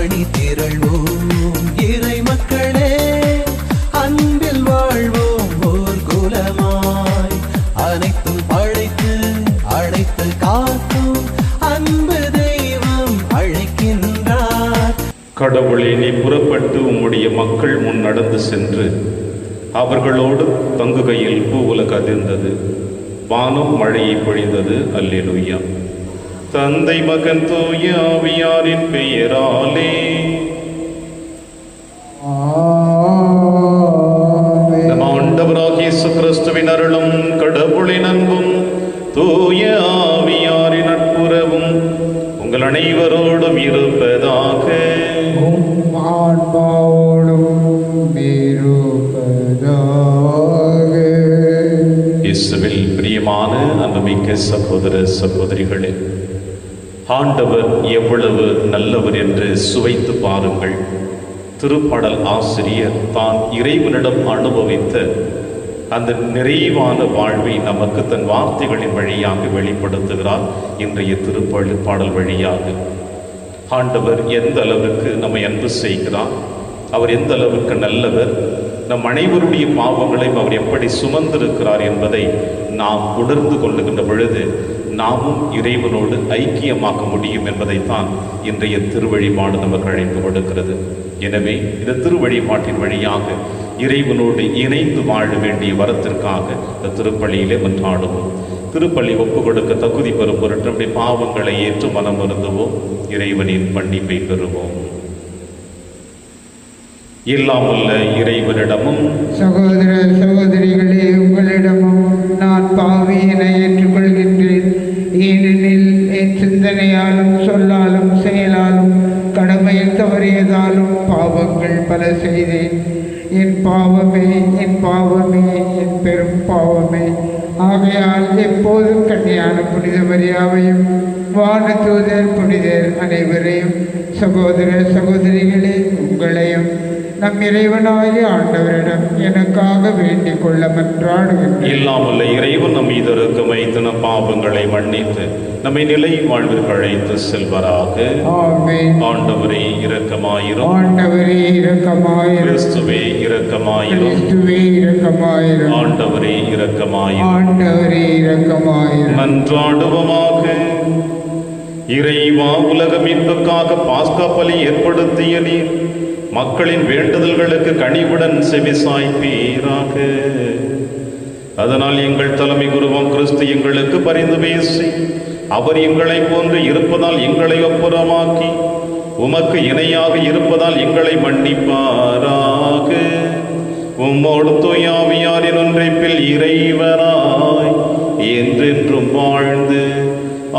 அணி திரள்வோம் இறை மக்களே, அன்பில் வாழ்வோம் ஓர் குலமாய். அனைத்தும் படைத்து அழைத்து காக்கும் அன்பு தெய்வம் அழைக்கின்றார். கடவுளே, நீ புறப்பட்டு உம்முடைய மக்கள் முன் நடந்து சென்று அவர்களோடு தங்குகையில் பூவுலகு அதிர்ந்தது, வானம் மழையை பொழிந்தது. அல்லேலூயா. தந்தை மகன் தூய ஆவியாரின் பெயராலே நம் ஆண்டவராகிய இயேசு கிறிஸ்துவின் அருளும் கடவுளின் அன்பும் தூய ஆவியாரின் நட்புறவும் உங்கள் அனைவரோடும் இருப்பதாக. இயேசுவில் பிரியமான அன்புமிக்க சகோதர சகோதரிகளே, ஆண்டவர் எவ்வளவு நல்லவர் என்று சுவைத்து பாருங்கள். திருப்பாடல் ஆசிரியர் தான் இறைவனிடம் அனுபவித்த அந்த நிறைவான வாழ்வை நமக்கு தன் வார்த்தைகளின் வழியாக வெளிப்படுத்துகிறார். இன்றைய திருப்பாடல் வழியாக ஆண்டவர் எந்த அளவுக்கு நம்மை அன்பு செய்கிறார், அவர் எந்த அளவுக்கு நல்லவர், நம் அனைவருடைய பாவங்களையும் அவர் எப்படி சுமந்திருக்கிறார் என்பதை நாம் உணர்ந்து கொள்ளுகின்ற பொழுது நாமும் இறைவனோடு ஐக்கியமாக்க முடியும் என்பதைத்தான் இன்றைய திருவழிபாடு நமக்கு அழைப்பு கொடுக்கிறது. எனவே இந்த திருவழிபாட்டின் வழியாக இறைவனோடு இணைந்து வாழ வேண்டிய வரத்திற்காக இந்த திருப்பலியிலே மன்றாடுவோம். திருப்பலி ஒப்பு கொடுக்க தகுதி பெறும் பொருட்டு நம்முடைய பாவங்களை ஏற்று மனம் வருந்துவோம், இறைவனின் மன்னிப்பை பெறுவோம். இல்லாமல்ல இறைவனிடமும் சகோதர சகோதரிகளே, உங்களிடமும் நான் பாவியின ஏற்றுக்கொள்கின்றேன். ஏனெனில் என் சிந்தனையாலும் சொல்லாலும் செயலாலும் கடமையில் தவறியதாலும் பாவங்கள் பல செய்தேன். என் பாவமே, என் பாவமே, என் பெரும் பாவமே. ஆகையால் எப்போதும் கன்னியான புனித மரியாவையும் வானதூதர் புனிதர் அனைவரையும், சகோதர சகோதரிகளே உங்களையும் நம் இறைவனாகிய ஆண்டவரிடம் எனக்காக வேண்டிக் கொள்ள மன்றாடுகின்றேன். இல்லாமல்ல இறைவன் நம் மீது வைத்து நம் பாவங்களை மன்னித்து நம்மை நிலை வாழ்விற்கு அழைத்து செல்வராக. ஆமென். ஆண்டவரே இரக்கமாயிரும். ஆண்டவரே இரக்கமாயிரும். கிறிஸ்துவே இரக்கமாயிரும். கிறிஸ்துவே இரக்கமாயிரும். ஆண்டவரே இரக்கமாயிரும். ஆண்டவரே இரக்கமாயிரும். மன்றாடுவோமாக. இறைவா, உலக மீட்புக்காக பாஸ்கா பலி ஏற்படுத்திய நீர் மக்களின் வேண்டுதல்களுக்கு கனிவுடன் செவிசாய்ப்பீராக. அதனால் எங்கள் தலைமை குருவாம் கிறிஸ்து எங்களுக்கு பரிந்து பேசி அவர் எங்களை போன்று இருப்பதால் எங்களை ஒப்புரமாக்கி உமக்கு இணையாக இருப்பதால் எங்களை மன்னிப்பாராக. உம்மோடு தூய ஆவியாரின் ஒன்றைப்பில் இறைவனாய் என்றென்றும் வாழ்ந்து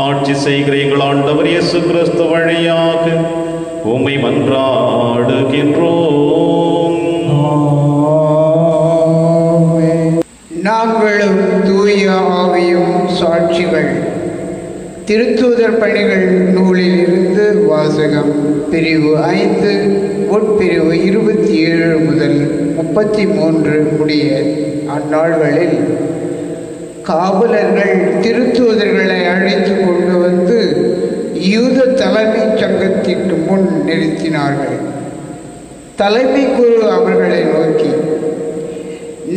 ஆட்சி செய்கிற எங்கள் ஆண்டவர் இயேசு கிறிஸ்து வழியாக உம்மை மன்றாடுகின்றோம். நாங்களும் தூய ஆவியும் சாட்சிகள். திருத்தூதர் பணிகள் நூலில் இருந்து வாசகம். பிரிவு 5 உட்பிரிவு 27 முதல் 33 முடிய. அந்நாள்களில் காவலர்கள் திருத்தூதர்களை அழைத்து கொண்டு வந்து யூத தலைமை சங்கத்திற்கு முன் நிறுத்தினார்கள். தலைமை குரு அவர்களை நோக்கி,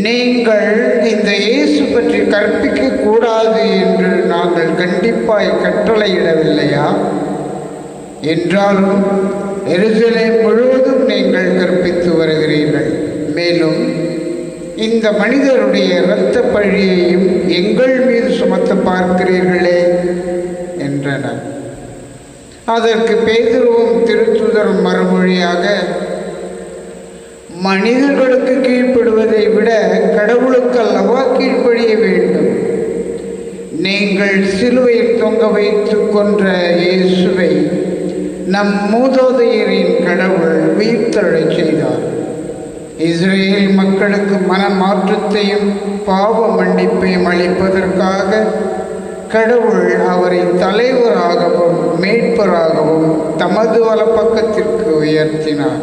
நீங்கள் இந்த இயேசு பற்றி கற்பிக்க கூடாது என்று நாங்கள் கண்டிப்பாய் கட்டளையிடவில்லையா? என்றாலும் எருசலேம் முழுவதும் நீங்கள் கற்பித்து வருகிறீர்கள். மேலும் இந்த மனிதருடைய இரத்த பழியையும் எங்கள் மீது சுமத்த பார்க்கிறீர்களே என்றனர். அதற்கு பேதுருவும் திருத்தூதரும் மறுமொழியாக, மனிதர்களுக்கு கீழ்ப்படுவதை விட கடவுளுக்கு அல்லவா கீழ்ப்படிய வேண்டும். நீங்கள் சிலுவையில் தொங்க வைத்து கொன்ற இயேசுவை நம் மூதாதையரின் கடவுள் உயிர்த்தெழச் செய்தார். இஸ்ரேல் மக்களுக்கு மனமாற்றத்தையும் பாவ மன்னிப்பையும் அளிப்பதற்காக கடவுள் அவரை தலைவராகவும் மீட்பராகவும் தமது வலப்பக்கத்திற்கு உயர்த்தினார்.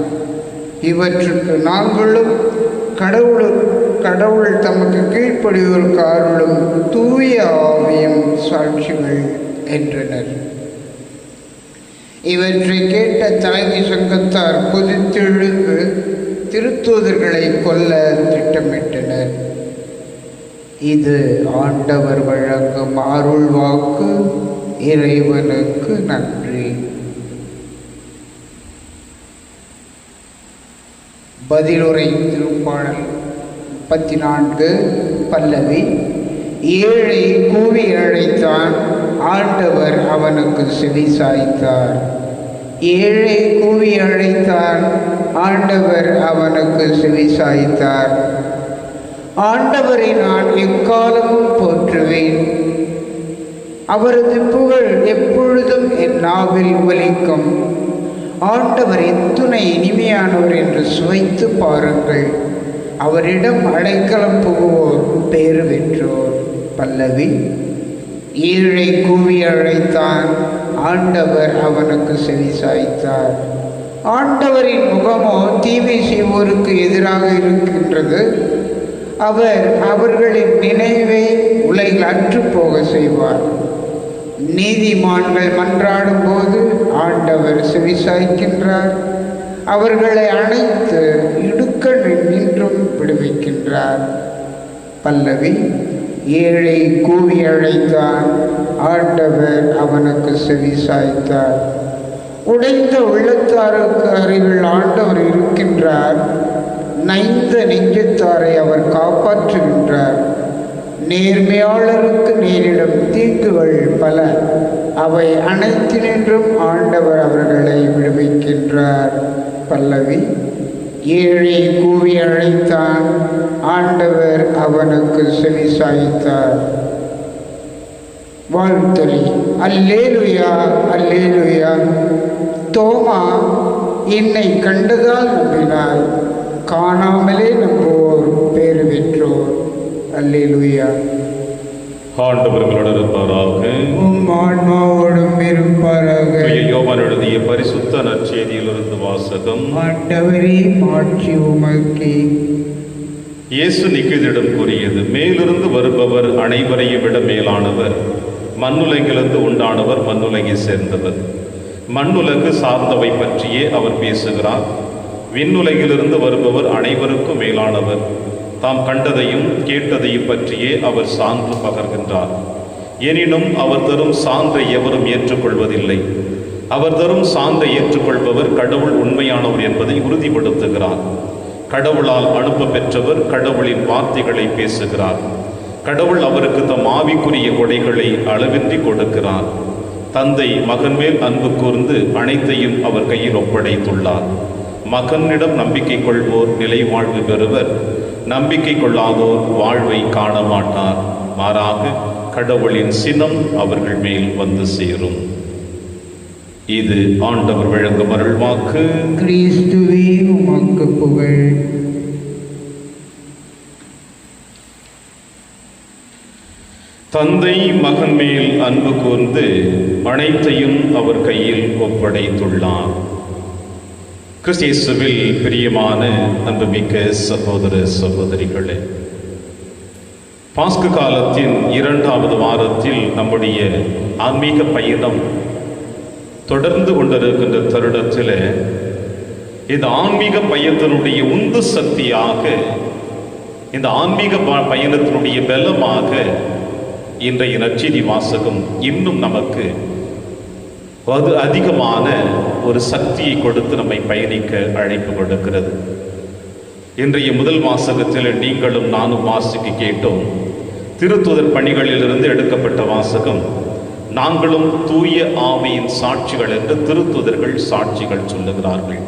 இவற்றுக்கு நாங்களும் கடவுள் தமக்கு கீழ்ப்படியோருக்கு அருளும் தூய ஆவியும் சாட்சிகள் என்றனர். இவற்றை கேட்ட தலைமை சங்கத்தார் கொதித்தெழுந்து திருத்தூதர்களை கொல்ல திட்டமிட்டனர். இது ஆண்டவர் வழங்கும் அருள் வாக்கு. இறைவனுக்கு நன்றி. பதிலுரை திருப்பாடல் 34 பல்லவி. ஏழை கூவி அழைத்தான், ஆண்டவர் அவனுக்கு செவி சாய்த்தார். ஏழை கூவி அழைத்தான், ஆண்டவர் அவனுக்கு செவி சாய்த்தார். ஆண்டவரை நான் எக்காலமும் போற்றுவேன். அவரது புகழ் எப்பொழுதும் என் நாவில் ஒலிக்கும். ஆண்டவர் எத்துணை இனிமையானவர் என்று சுவைத்து பாருங்கள். அவரிடம் அடைக்கலம் புகுவோர் பேறு பெற்றோர். பல்லவி. ஏழை கூவி அழைத்தான், ஆண்டவர் அவனுக்கு செவி சாய்த்தார். ஆண்டவரின் முகமோ தீமை செய்வோருக்கு எதிராக இருக்கின்றது. அவர் அவர்களின் நினைவை உலகில் அற்றுப்போக செய்வார். நீதிமான்கள் மன்றாடும் போது ஆண்டவர் செவிசாய்க்கின்றார். அவர்களை அணைத்து இடுக்கணில் நின்றும் விடுவிக்கின்றார். பல்லவி. ஏழை கூவி அழைத்தான், ஆண்டவர் அவனுக்கு செவி சாய்த்தார். உடைந்த உள்ளத்தாருக்கு அருகில் ஆண்டவர் இருக்கின்றார். நைந்த நெஞ்சத்தாரை அவர் காப்பாற்றுகின்றார். நேர்மையாளருக்கு நேரிடும் தீங்குகள் பல, அவை அனைத்தினின்றும் ஆண்டவர் அவர்களை விடுவிக்கின்றார். பல்லவி. ஏழை கூவி அழைத்தான், ஆண்டவர் அவனுக்கு செவி சாய்த்தார். வாழ்த்தொலி. அல்லேலுயா, அல்லேலுயா. தோமா, என்னை கண்டதால் நம்பினாய், காணாமலே நம்புவோர் பேறு பெற்றோர். அல்லேலுயா. ஆண்டவர்களோடு இருப்பாராக. உம் ஆன்மாவோடும் இருப்பாராக. யோவான் எழுதிய பரிசுத்த நற்செய்தியிலிருந்து வாசகம். ஆண்டவரே, மாட்சி உமக்கே. இயேசு நிக்கோதேயுவிடம் கூறியது, மேலிருந்து வருபவர் அனைவரையும் விட மேலானவர். மண்ணுலகிலிருந்து உண்டானவர், மண்ணுலகை சேர்ந்தவர். மண்ணுலகு சார்ந்தவை பற்றியே அவர் பேசுகிறார். விண்ணுலகிலிருந்து வருபவர் அனைவருக்கும் மேலானவர். தாம் கண்டதையும் கேட்டதையும் பற்றியே அவர் சான்று பகர்கின்றார். எனினும் அவர் தரும் சான்றை எவரும் ஏற்றுக்கொள்வதில்லை. அவர் தரும் சான்றை ஏற்றுக்கொள்பவர் கடவுள் உண்மையானவர் என்பதை உறுதிப்படுத்துகிறார். கடவுளால் அனுப்ப பெற்றவர் கடவுளின் வார்த்தைகளை பேசுகிறார். கடவுள் அவருக்கு தம் ஆவிக்குரிய கொடைகளை அளவின்றி கொடுக்கிறார். தந்தை மகன் மேல் அன்பு கூர்ந்து அனைத்தையும் அவர் கையில் ஒப்படைத்துள்ளார். மகனிடம் நம்பிக்கை கொள்வோர் நிலை வாழ்வு பெறுவர். நம்பிக்கை கொள்ளாதோர் வாழ்வை காண மாட்டார். மாறாக கடவுளின் சினம் அவர்கள் மேல் வந்து சேரும். இது ஆண்டவர் வழங்கும் அருள்வாக்கு. கிறிஸ்துவே, உமக்கு புகழ். தந்தை மகன் மேல் அன்பு கூர்ந்து அனைத்தையும் அவர் கையில் ஒப்படைத்துள்ளார். கிறிஸ்துவில் பிரியமான அன்புமிக்க சகோதர சகோதரிகளே, பாஸ்கு காலத்தின் 2வது வாரத்தில் நம்முடைய ஆன்மீக பயணம் தொடர்ந்து கொண்டிருக்கின்ற தருணத்தில் இந்த ஆன்மீக பயணத்தினுடைய உந்து சக்தியாக, இந்த ஆன்மீக பயணத்தினுடைய பலமாக இன்றைய நற்செய்தி வாசகம் இன்னும் நமக்கு அது அதிகமான ஒரு சக்தியை கொடுத்து நம்மை பயணிக்க அழைப்பு கொடுக்கிறது. இன்றைய முதல் வாசகத்தில் நீங்களும் நானும் வாசிக்க கேட்டோம். திருத்தூதர் பணிகளிலிருந்து எடுக்கப்பட்ட வாசகம். நாங்களும் தூய ஆவியின் சாட்சிகள் என்று திருத்தூதர்கள் சாட்சிகள் சொல்லுகிறார்கள்.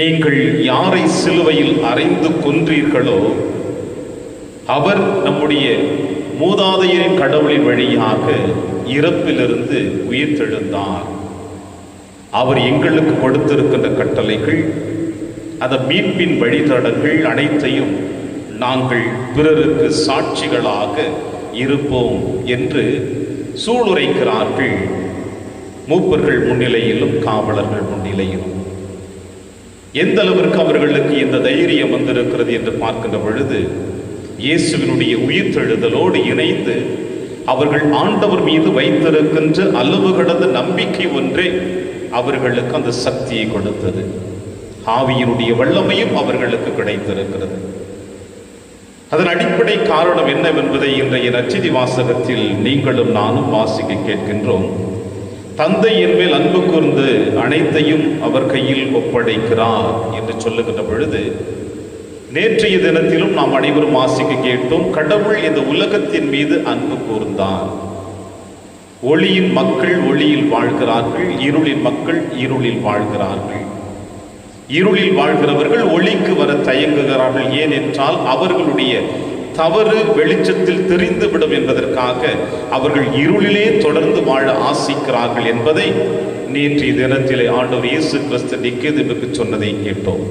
நீங்கள் யாரை சிலுவையில் அறைந்து கொன்றீர்களோ அவர் நம்முடைய மூதாதையரின் கடவுளின் வழியாக இறப்பிலிருந்து உயிர்த்தெழுந்தார். அவர் எங்களுக்கு கொடுத்திருக்கின்ற கட்டளைகள், அந்த மீட்பின் வழித்தடங்கள் அனைத்தையும் நாங்கள் பிறருக்கு சாட்சிகளாக இருப்போம் என்று சூளுரைக்கிறார்கள். மூப்பர்கள் முன்னிலையிலும் காவலர்கள் முன்னிலையிலும் எந்த அளவிற்கு அவர்களுக்கு இந்த தைரியம் வந்திருக்கிறது என்று பார்க்கின்ற பொழுது, இயேசுவினுடைய உயிர்த்தெழுதலோடு இணைந்து அவர்கள் ஆண்டவர் மீது வைத்திருக்கின்ற அளவு கடந்த நம்பிக்கை ஒன்றே அவர்களுக்கு அந்த சக்தியை கொடுத்தது. ஆவியினுடைய வல்லமையும் அவர்களுக்கு கிடைத்திருக்கிறது. அதன் அடிப்படை காரணம் என்னவென்பதை இன்றைய நற்செய்தி வாசகத்தில் நீங்களும் நானும் வாசிக்க கேட்கின்றோம். தந்தை என்மேல் அன்பு கூர்ந்து அனைத்தையும் அவர் கையில் ஒப்படைக்கிறார் என்று சொல்லுகின்ற பொழுது, நேற்றைய தினத்திலும் நாம் அனைவரும் வாசிக்க கேட்டோம், கடவுள் இந்த உலகத்தின் மீது அன்பு கூர்ந்தார். ஒளியின் மக்கள் ஒளியில் வாழ்கிறார்கள், இருளின் மக்கள் இருளில் வாழ்கிறார்கள். இருளில் வாழ்கிறவர்கள் ஒளிக்கு வர தயங்குகிறார்கள். ஏனென்றால் அவர்களுடைய தவறு வெளிச்சத்தில் தெரிந்துவிடும் என்பதற்காக அவர்கள் இருளிலே தொடர்ந்து வாழ ஆசிக்கிறார்கள் என்பதை நேற்றைய தினத்திலே ஆண்டவர் இயேசு கிறிஸ்து நிக்கோதேமுக்கு சொன்னதை கேட்டோம்.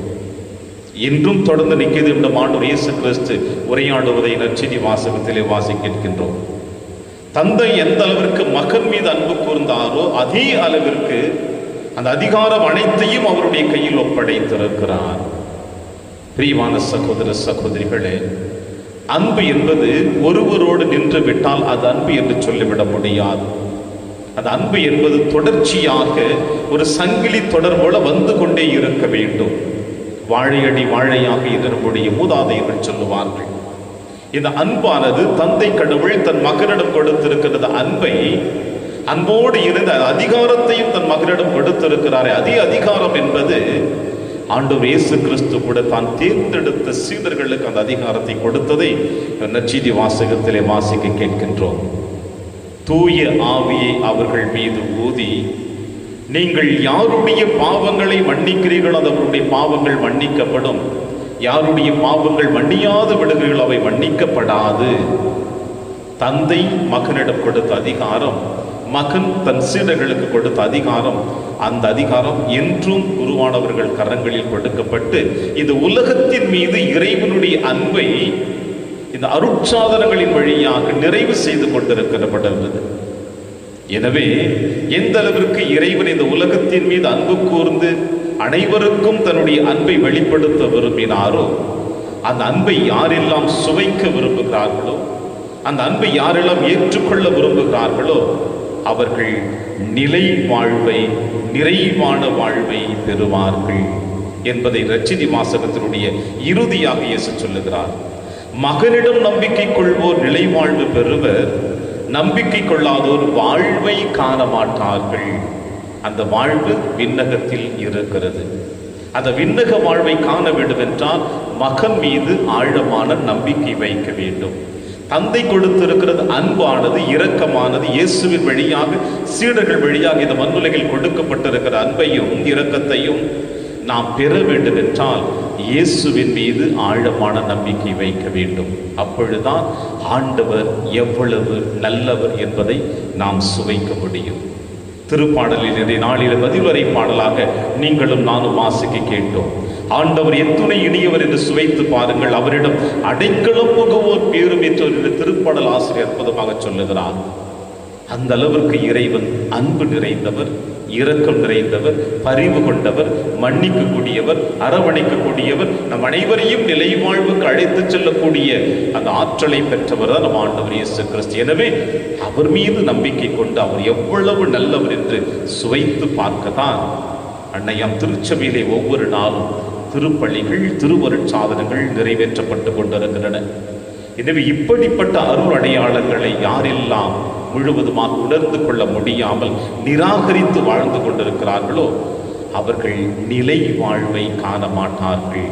இன்றும் தொடர்ந்து நிக்கோதேமுவிடம் ஆண்டவர் இயேசு கிறிஸ்து உரையாடுவதை நற்செய்தி வாசகத்திலே வாசிக்கின்றோம். தந்தை எந்த அளவிற்கு மகன் மீது அன்பு கூர்ந்தாரோ அதே அளவிற்கு அந்த அதிகாரம் அனைத்தையும் அவருடைய கையில் ஒப்படைத்திருக்கிறார். பிரியமான சகோதர சகோதரிகளே, அன்பு என்பது ஒருவரோடு நின்று விட்டால் அது அன்பு என்று சொல்லிவிட முடியாது. அந்த அன்பு என்பது தொடர்ச்சியாக ஒரு சங்கிலி தொடர் போல வந்து கொண்டே இருக்க வேண்டும். வாழையடி வாழையாக இதனுடைய மூதாதையர்கள் சொல்லுவார்கள். இந்த அன்பானது தந்தை கடவுள் தன் மகனிடம் கொடுத்திருக்கிறது. அன்பை அன்போடு இருந்த அதிகாரத்தையும் தன் மகனிடம் கொடுத்திருக்கிறாரே, அதே அதிகாரம் என்பது ஆண்டவர் இயேசு கிறிஸ்து கூட தான் தேர்ந்தெடுத்த சீடர்களுக்கு அந்த அதிகாரத்தை கொடுத்ததை நற்செய்தி வாசகத்திலே வாசிக்க கேட்கின்றோம். தூய ஆவியை அவர்கள் மீது ஊதி, நீங்கள் யாருடைய பாவங்களை மன்னிக்கிறீர்களோ அவருடைய பாவங்கள் மன்னிக்கப்படும், யாருடைய பாவங்கள் மன்னியாது விடுகிறீர்களோ அவை மன்னிக்கப்படாது. தந்தை மகனிடம் கொடுத்த அதிகாரம், மகன் தன் சீடர்களுக்கு கொடுத்த அதிகாரம், அந்த அதிகாரம் என்றும் குருவானவர்கள் கரங்களில் கொடுக்கப்பட்டு இந்த உலகத்தின் மீது இறைவனுடைய அன்பை இந்த அருட்சாதனங்களின் வழியாக நிறைவு செய்து கொண்டிருக்கிறது. எனவே எந்த அளவிற்கு இறைவன் இந்த உலகத்தின் மீது அன்பு கூர்ந்து அனைவருக்கும் தன்னுடைய அன்பை வெளிப்படுத்த விரும்பினாரோ, அந்த அன்பை யாரெல்லாம் சுவைக்க விரும்புகிறார்களோ, அந்த அன்பை யாரெல்லாம் ஏற்றுக்கொள்ள விரும்புகிறார்களோ அவர்கள் நிலை வாழ்வை, நிறைவான வாழ்வை பெறுவார்கள் என்பதை நற்செய்தி வாசகத்தினுடைய இறுதியாக இயேசு சொல்லுகிறார். மகனிடம் நம்பிக்கை கொள்வோர் நிலை வாழ்வு பெறுவர், நம்பிக்கை கொள்ளாதோர் வாழ்வை காண மாட்டார்கள். அந்த வாழ்வு விண்ணகத்தில் இருக்கிறது. அந்த விண்ணக வாழ்வை காண வேண்டும் என்றால் மகன் மீது ஆழமான நம்பிக்கை வைக்க வேண்டும். தந்தை கொடுத்திருக்கிறது அன்பானது, இரக்கமானது. இயேசுவின் வழியாக, சீடர்கள் வழியாக இந்த மண்ணுலகில் கொடுக்கப்பட்டிருக்கிற அன்பையும் இரக்கத்தையும் நாம் பெற வேண்டும் என்றால் இயேசுவின் மீது ஆழமான நம்பிக்கை வைக்க வேண்டும். அப்பொழுதுதான் ஆண்டவர் எவ்வளவு நல்லவர் என்பதை நாம் சுவைக்க முடியும். திருப்பாடலில் இன்றைய நாளில் பதிலுரை பாடலாக நீங்களும் நானும் வாசிக்க கேட்டோம். ஆண்டவர் எத்துணை இனியவர் என்று சுவைத்து பாருங்கள், அவரிடம் அடைக்கலம் புகுவோர் பேரும் என்று திருப்பாடல் ஆசிரியர் அற்புதமாக சொல்லுகிறார். அந்த அளவிற்கு இறைவன் அன்பு நிறைந்தவர், இரக்கம் நிறைந்தவர், பரிவு கொண்டவர், மன்னிக்கக்கூடியவர், அரவணைக்கக்கூடியவர், நம் அனைவரையும் நிலை வாழ்வுக்கு அழைத்து செல்லக்கூடிய அந்த ஆற்றலை பெற்றவர் தான் நம் ஆண்டவர் இயேசு கிறிஸ்து. எனவே அவர் மீது நம்பிக்கை கொண்டு அவர் எவ்வளவு நல்லவர் என்று சுவைத்து பார்க்கத்தான் அன்னையாம் திருச்சபையிலே ஒவ்வொரு நாளும் திருப்பள்ளிகள், திருவருட்சாதனங்கள் நிறைவேற்றப்பட்டு கொண்டிருக்கின்றன. எனவே இப்படிப்பட்ட அருள் அடையாளங்களை யாரெல்லாம் முழுவதுமாக உணர்ந்து கொள்ள முடியாமல் நிராகரித்து வாழ்ந்து கொண்டிருக்கிறார்களோ அவர்கள் நிலை வாழ்வை காண மாட்டார்கள்,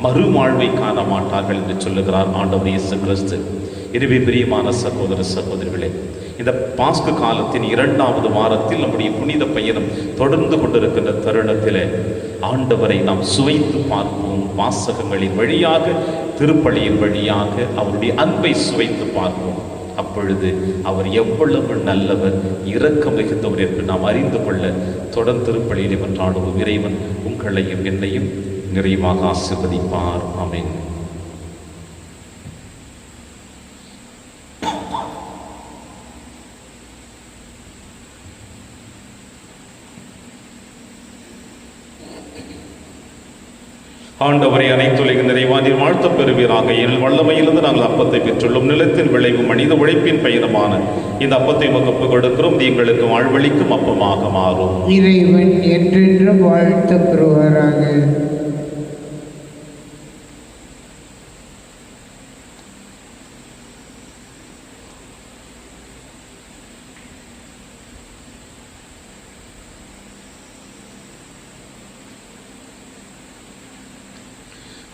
மறுவாழ்வை காண மாட்டார்கள் என்று சொல்லுகிறார் ஆண்டவர் இயேசு கிறிஸ்து. எனவே பிரியமான சகோதர சகோதரிகளே, இந்த பாஸ்கு காலத்தின் 2வது வாரத்தில் நம்முடைய புனித பயணம் தொடர்ந்து கொண்டிருக்கின்ற தருணத்தில் ஆண்டவரை நாம் சுவைத்து பார்ப்போம். வாசகங்களின் வழியாக, திருப்பலியின் வழியாக அவருடைய அன்பை சுவைத்து பார்ப்போம். அப்பொழுது அவர் எவ்வளவு நல்லவர், இரக்கம் மிகுந்தவர் என்று நாம் அறிந்து கொள்ள தொடர்ந்து திருப்பலியை மன்றாடுவோம். இறைவன் உங்களையும் என்னையும் நிறைவாக ஆசீர்வதிப்பார். ஆமென். ஆண்டவரை அனைத்துலக நிறைவானில் வாழ்த்த பெறுவீராக. என் வல்லமையிலிருந்து நாங்கள் அப்பத்தை பெற்றுள்ளோம். நிலத்தின் விளைவு மனித உழைப்பின் பயணமான இந்த அப்பத்தை முகப்பு கொடுக்கிறோம். எங்களுக்கு வாழ்வழிக்கும் அப்பமாக மாறும். இறைவன் என்றென்றும் வாழ்த்த பெறுவாராக.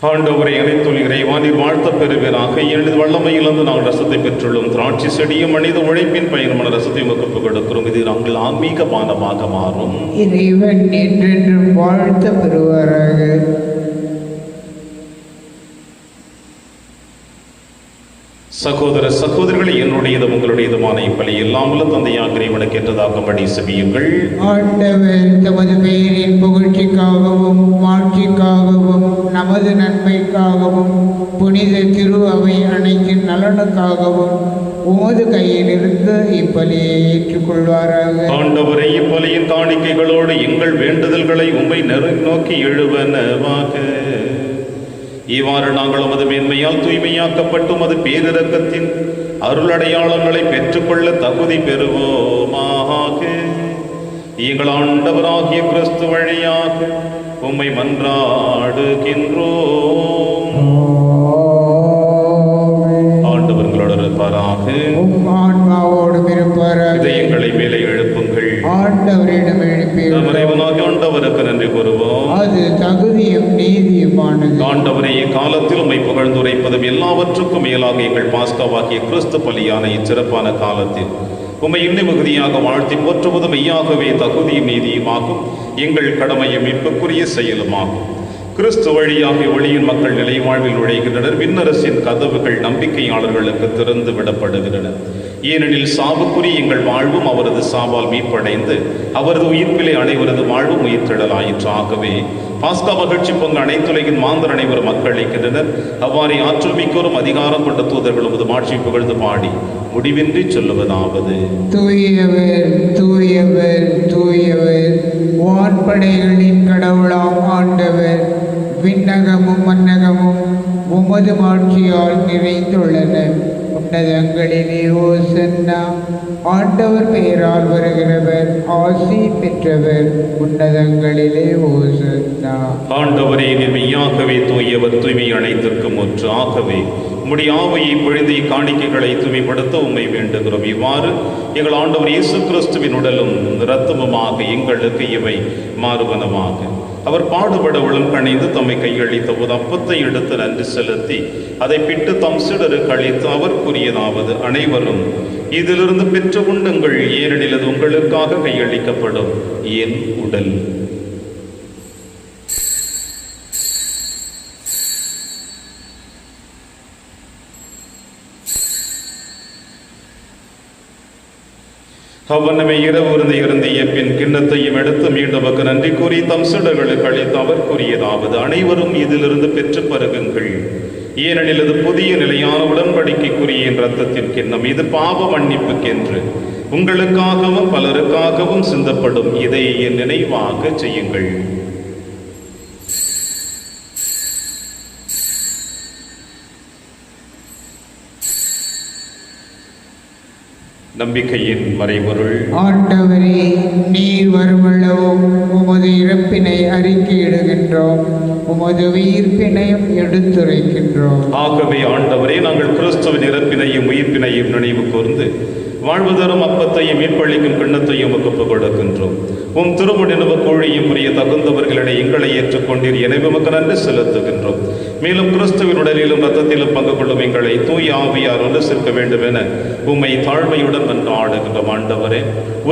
ஆண்டவரை அனைத்துலக இறைவானில் வாழ்த்த பெறுவீராக. எனது வல்லமையிலிருந்து நாங்கள் ரசத்தை பெற்றுள்ளோம். திராட்சை செடியும் மனித உழைப்பின் பயணமான ரசத்தை முகப்பு கொடுக்கிறோம். இது நாங்கள் ஆன்மீக பானமாக மாறும். இறைவன் என்றென்றும் வாழ்த்த பெறுவாராக. சகோதர சகோதரிகளை, என்னுடையதும் உங்களுடையதுமான இப்பலி எல்லாம் உள்ள தந்தையாக இறைவனுக்கு ஏற்றதாகும்படி செபியுங்கள். ஆண்டவர் தமது பெயரின் புகழ்ச்சிக்காகவும் மாட்சிக்காகவும் நமது நன்மைக்காகவும் புனித திரு அவை அனைத்தின் நலனுக்காகவும் உமது கையிலிருந்து இப்பலியை ஏற்றுக்கொள்வாராக. ஆண்டவரை, இப்பலியின் காணிக்கைகளோடு எங்கள் வேண்டுதல்களை உம்மை நோக்கி எழுவனவாக. இவ்வாறு நாங்கள் உமது மேன்மையால் தூய்மையாக்கப்பட்டும் அது பேரிரக்கத்தின் அருளடையாளங்களை பெற்றுக்கொள்ள தகுதி பெறுவோமாக. எங்கள் ஆண்டவராகிய கிறிஸ்து வழியாக உம்மை மன்றாடுகின்றோம். ஆண்டவர்களோடு இருப்பாராக. ஆன்மாவோடும் இருப்பாராக. இதயங்களை மேலே எழுப்புங்கள். ஆண்டவரிடம் இறைவனாகிய ஆண்டவருக்கு நன்றி கூறுவோம். அது தகுதியும் நீதியுமானது. ஆண்டவரை, இக்காலத்தில் உம்மை புகழ்ந்துரைப்பதும் எல்லாவற்றுக்கும் மேலாக எங்கள் பாஸ்காவாகிய கிறிஸ்து பலியான இச்சிறப்பான காலத்தில் உம்மை இன்னும் மிகுதியாக வாழ்த்தி போற்றுவதும் மெய்யாகவே தகுதியும் நீதியுமாகும். எங்கள் கடமையும் மீட்புக்குரிய செயலுமாகும். கிறிஸ்து வழியாக ஒளியின் மக்கள் நிலை வாழ்வில் நுழைகின்றனர். விண்ணரசின் கதவுகள் நம்பிக்கையாளர்களுக்கு திறந்து விடப்படுகின்றன. ஏனெனில் சாவுக்குரிய எங்கள் வாழ்வும் அவரது சாவால் மீட்படைந்து அவரது உயிர்ப்பிலே அனைவரது வாழ்வும் உயிர்த்திடலாயிற்று. ஆகவே பாஸ்கா மகிழ்ச்சி பொங்க அனைத்துலகின் மாந்தர் அனைவரும் மக்களிக்கின்றனர். அவ்வாறே ஆற்றல் மிக்கோரும் அதிகாரம் கொண்ட தூதர்கள் உமது மாட்சி புகழ்ந்து பாடி முடிவின்றி சொல்லுவதாவது: தூயவர் தூயவர் தூயவர், வான்படைகளின் கடவுளாம் ஆண்டவர். விண்ணகமும் மன்னகமும் உமது மாட்சியால் நிறைந்துள்ளன. உன்னதங்களிலே ஓசன்னா. ஆண்டவர் பெயரால் வருகிறவர் ஆசி பெற்றவர். உன்னதங்களிலே ஓசன்னா. ஆண்டவரே, நீர் மெய்யாகவே தூயவர், தூய்மை அனைத்திற்கும் ஒன்று. ஆகவே உம்முடைய ஆவியை பொழிந்து காணிக்கைகளை தூய்மைப்படுத்த உம்மை வேண்டுகிறோம். இவ்வாறு எங்கள் ஆண்டவர் இயேசு கிறிஸ்துவின் உடலும் இரத்தமுமாக எங்களுக்கு இவை மாறுவனமாக. அவர் பாடுபட உளம் கணிந்து தம்மை கையளித்த போது அப்பத்தை எடுத்து நன்றி செலுத்தி அதை பிட்டு தம் சிடருக்கு அளித்து அவர் கூறியதாவது: அனைவரும் இதிலிருந்து பெற்று உண்ணுங்கள், ஏனெனில் அது உங்களுக்காக கையளிக்கப்படும் என் உடல். அவ்வண்ணமே இரவு இருந்திய பின் கிண்ணத்தையும் எடுத்து மீண்டும் நன்றி கூறி தம் சீடர்களுக்கு அளித்து அவர் கூறியதாவது: அனைவரும் இதிலிருந்து பெற்று பருகுங்கள், ஏனெனில் இது புதிய நிலையான உடன்படிக்கைக்குரிய என் இரத்தத்தின் கிண்ணம். இது பாவ மன்னிப்புக்கென்று உங்களுக்காகவும் பலருக்காகவும் சிந்தப்படும். இதை என் நினைவாக செய்யுங்கள். நம்பிக்கையின் மறைபொருள். ஆண்டவரே, நீர் வருமளவும் உமது இறப்பினை அறிக்கையிடுகின்றோம், உமது உயிர்ப்பினையும் எடுத்துரைக்கின்றோம். ஆகவே ஆண்டவரே, நாங்கள் கிறிஸ்துவின் இறப்பினையும் உயிர்ப்பினையும் நினைவு கூர்ந்து வாழ்வு தரும் அப்பத்தையும் மீட்பளிக்கும் கிண்ணத்தையும் ஒப்புக் கொடுக்கின்றோம். உம் திருமுடினவு கோழியும் புரிய தகுந்தவர்களிடையே எங்களை ஏற்றுக்கொண்டீர். எனவே உமக்கு நன்றி செலுத்துகின்றோம். மேலும் கிறிஸ்துவின் உடலிலும் இரத்தத்திலும் பங்கு கொள்ளும் எங்களை தூய ஆவியார் ஒன்று சேர்க்க வேண்டும் என உம்மை தாழ்மையுடன் மன்றாடுகின்றோம். ஆண்டவரே,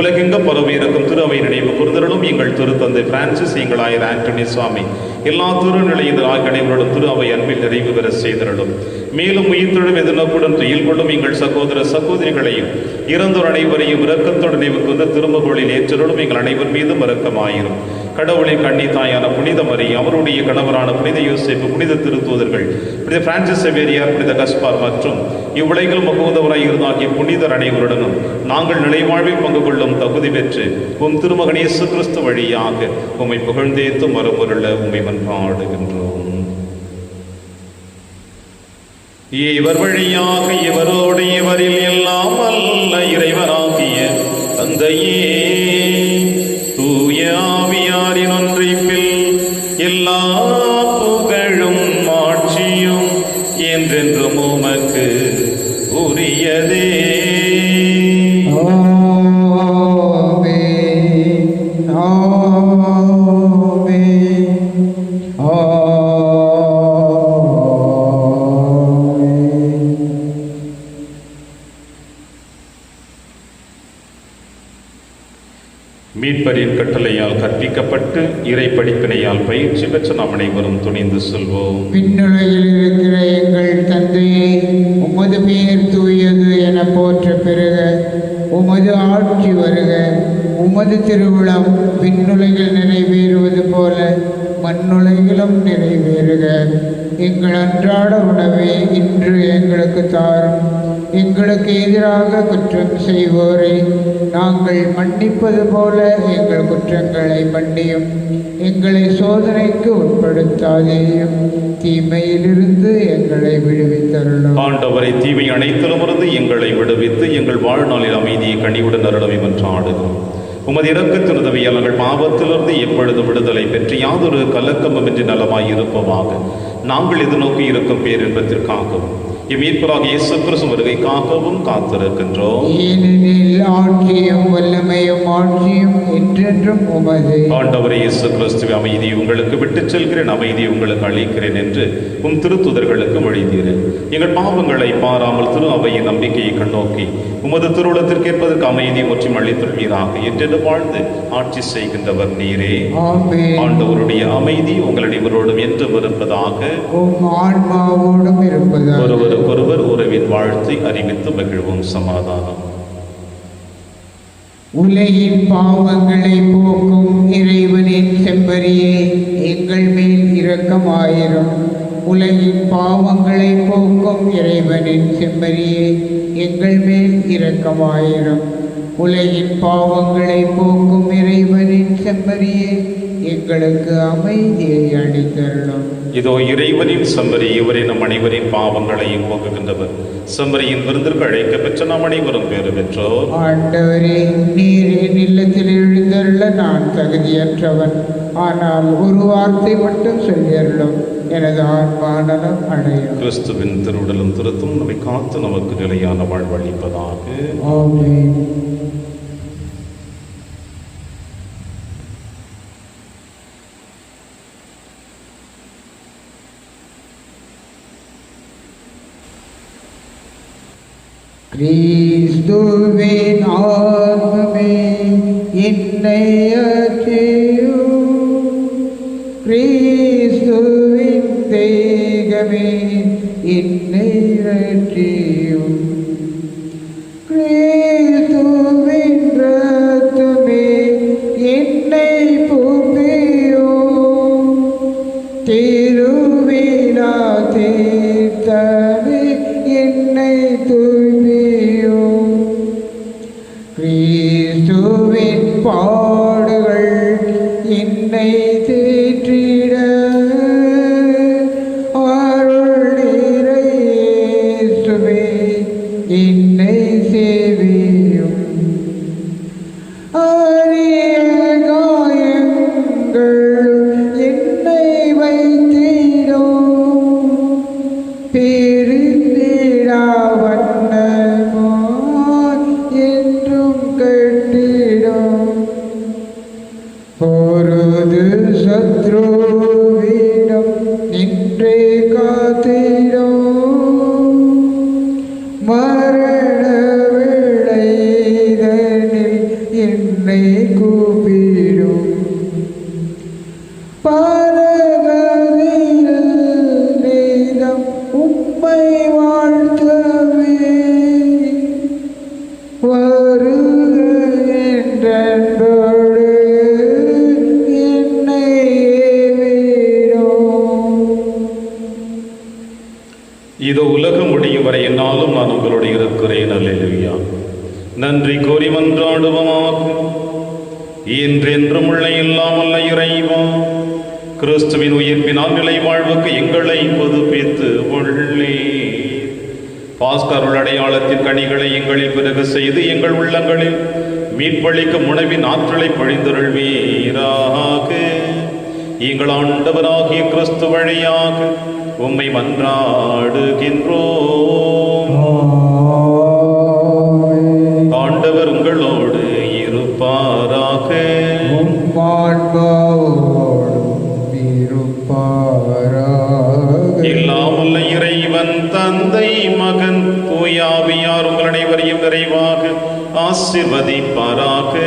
உலகெங்கும் பரவி இருக்கும் திரு அவை நினைவு கூர்ந்தருளும். எங்கள் திருத்தந்தை பிரான்சிஸ், எங்கள் ஆயர் ஆண்டனி சுவாமி, எல்லா திருநிலையினராக அனைவரோடும் திரு அவை அன்பில் நிறைவு பெற செய்திருளும். மேலும் உயிர்த்தெழும் எதிர்நோக்குடன் துயில் கொள்ளும் எங்கள் சகோதர சகோதரிகளையும் இறந்தோர் அனைவரையும் இரக்கத்தோடு நினைவு கூர்ந்து திருமகளில் ஏற்றருளும். எங்கள் அனைவர் மீதும் இரக்கமாயிரும். கடவுளின் கன்னி தாயான புனித மரி, அவருடைய கணவரான புனித யோசேப்பு, புனித திருத்தூதர்கள், புனித பிரான்சிஸ் சேவேரியார், புனித கஸ்பார் மற்றும் இவ்வுலகில் மகுவதவராய் இருந்தாகிய புனிதர் அனைவருடனும் நாங்கள் நிலைவாழ்வில் பங்கு கொள்ளும் தகுதி பெற்று உம் திருமகன் இயேசு கிறிஸ்து வழியாக உம்மை புகழ்ந்தேத்து மறுபொருள உம்மை மன்றாடுகின்றோம். இவர் வழியாக இவரோடு இவரில் எல்லாம் அல்ல இறைவனாகிய தந்தையே தூய ஆவியாரின் ஒன்றிப்பில் எல்லா புகழும் ஆட்சியும் என்றென்றும் உமக்கு உரியதே. மீட்பரின் கட்டளையால் கற்பிக்கப்பட்டு இறை படிப்பினையால் பயிற்சி பெற்ற நாம் அனைவரும் துணிந்து செல்வோம். விண்ணுலகில் இருக்கிற எங்கள் தந்தையே, உமது பெயர் தூயது என போற்ற பெறுக. உமது ஆட்சி வருக. உமது திருவிழம் விண்ணுலகில் நிறைவேறுவது போல மண்ணுலகிலும் நிறைவேறுக. எங்கள் அன்றாட உணவை இன்று எங்களுக்கு தாரும். எங்களுக்கு எதிராக குற்றம் செய்வோரை நாங்கள் மன்னிப்பது போல எங்கள் குற்றங்களை மன்னியும். எங்களை சோதனைக்கு உட்படுத்தாதேயும், தீமையிலிருந்து எங்களை விடுவித்தருளும். ஆண்டவரை, தீமை அனைத்திலுமிருந்து எங்களை விடுவித்து எங்கள் வாழ்நாளில் அமைதியை கனிவுடன் அருளவை மன்றாடுகிறோம். உமது இரக்கத்தின் உதவியால் எங்கள் பாவத்திலிருந்து எப்பொழுது விடுதலை பெற்று யாதொரு கலக்கமின்றி நலமாய் இருப்போமாக. நாங்கள் எதிர்நோக்கி இருக்கும் பேரின்பத்திற்காகவும் மீட்பராக இயேசு கிறிஸ்து வருகைக்காகவும் காத்திருக்கின்றோம். ஏனெனில் ஆட்சியும் வல்லமையும் ஆட்சியும் என்றென்றும் உமது. ஆண்டவரே இயேசு கிறிஸ்துவே, அமைதியை உங்களுக்கு விட்டுச் செல்கிறேன், அமைதியை உங்களுக்கு அளிக்கிறேன் என்று உம் திருத்துதர்களுக்கு மொழிந்தீரேன். எங்கள் பாவங்களை பாராமல் திரு அவையின் நம்பிக்கையை கண்ணோக்கி உமது திருவுளத்திற்கு ஏற்பதற்கு அமைதியை முற்றிலும் அளித்துள்வீராக. என்றென்று வாழ்ந்து ஆட்சி செய்கின்றவர் நீரே. ஆண்டவருடைய அமைதி உங்கள் அனைவரோடும் என்று இருப்பதாக. ஒருவர் உறவின் வாழ்த்தை அறிவித்து மகிழ்வும். சமாதானம். உலகின் பாவங்களை போக்கும் இறைவனின் செம்பரியே, எங்கள் மேல் இரக்கமாயிரும். உலகின் பாவங்களை போக்கும் இறைவனின் செம்பரியே, எங்கள் மேல் இரக்கமாயிரும். உலகின் பாவங்களை போக்கும் இறைவனின் செம்பரியே, எங்களுக்கு அமைதியை அளித்தருளும். இதோ இறைவனின் செம்மறி, இவரே நம் அனைவரின் பாவங்களையும் போக்குகின்றவர். செம்மறியின் விருந்திற்கு அழைக்க பெற்ற நாம் அனைவரும் பேறு பெற்றோர். ஆண்டவரே, நீர் என் இல்லத்தில் எழுந்தருள நான் தகுதியற்றவன். ஆனால் ஒரு வார்த்தை மட்டும் சொல்லியருளும், எனது ஆன்மானலம் அடையும். கிறிஸ்துவின் திருவுடலும் திருத்தும் நம்மை காத்து நமக்கு நிலையான வாழ்வளிப்பதாக. ஆமென். கிறிஸ்துவின் ஆத்மமே என்னை அச்சேயும், கிறிஸ்துவின் தேகமே என்னை ரட்சியும், கிறிஸ்துவின் இரத்தமே என்னை புப்பியும், திருவிழா தீர்த்தமே என்னை தூய்மையும், கிறிஸ்துவின் பாடுகள் என்னை தேற்றிட, அருள் நிறை இயேசுவே என்னை சேவியும், அரிய காயங்கள் என்னை வைத்திடும், பெருந்திடா வண்ணமாய் என்றும் கட்டிடும், பொருது சத்ருவிடம் நின்றே காத்திடும், மரண வேளைதனில் என்னை கூப்பிடும், பரகதியில் நீதம் உம்மை வாழ்த்தவே, வருக என்றோடு என்னை நாளும் நான் உங்களோடு இருக்கிறேன். அல்லேலூயா. நன்றி கூறி மன்றாடுவோமாக. என்றென்றும் உள்ள இல்லாமல்ல இறைவா, கிறிஸ்துவின் உயிர்ப்பினால் நிலை வாழ்வுக்கு எங்களை புதுப்பித்து உள்ளே பாஸ்கருள் அடையாளத்தின் கனிகளை எங்களில் பிறக செய்து எங்கள் உள்ளங்களில் மீட்பளிக்கும் உணவின் ஆற்றலை பொழிந்தருள்வீராக. எங்கள் ஆண்டவராகிய கிறிஸ்து வழியாக உம்மை மன்றாடுகின்றோம். ஆண்டவர் உங்களோடு இருப்பாராக. இல்லாமல்ல இறைவன் தந்தை மகன் தூயாவியார் உங்கள் அனைவரையும் நிறைவாக ஆசீர்வதிப்பாராக.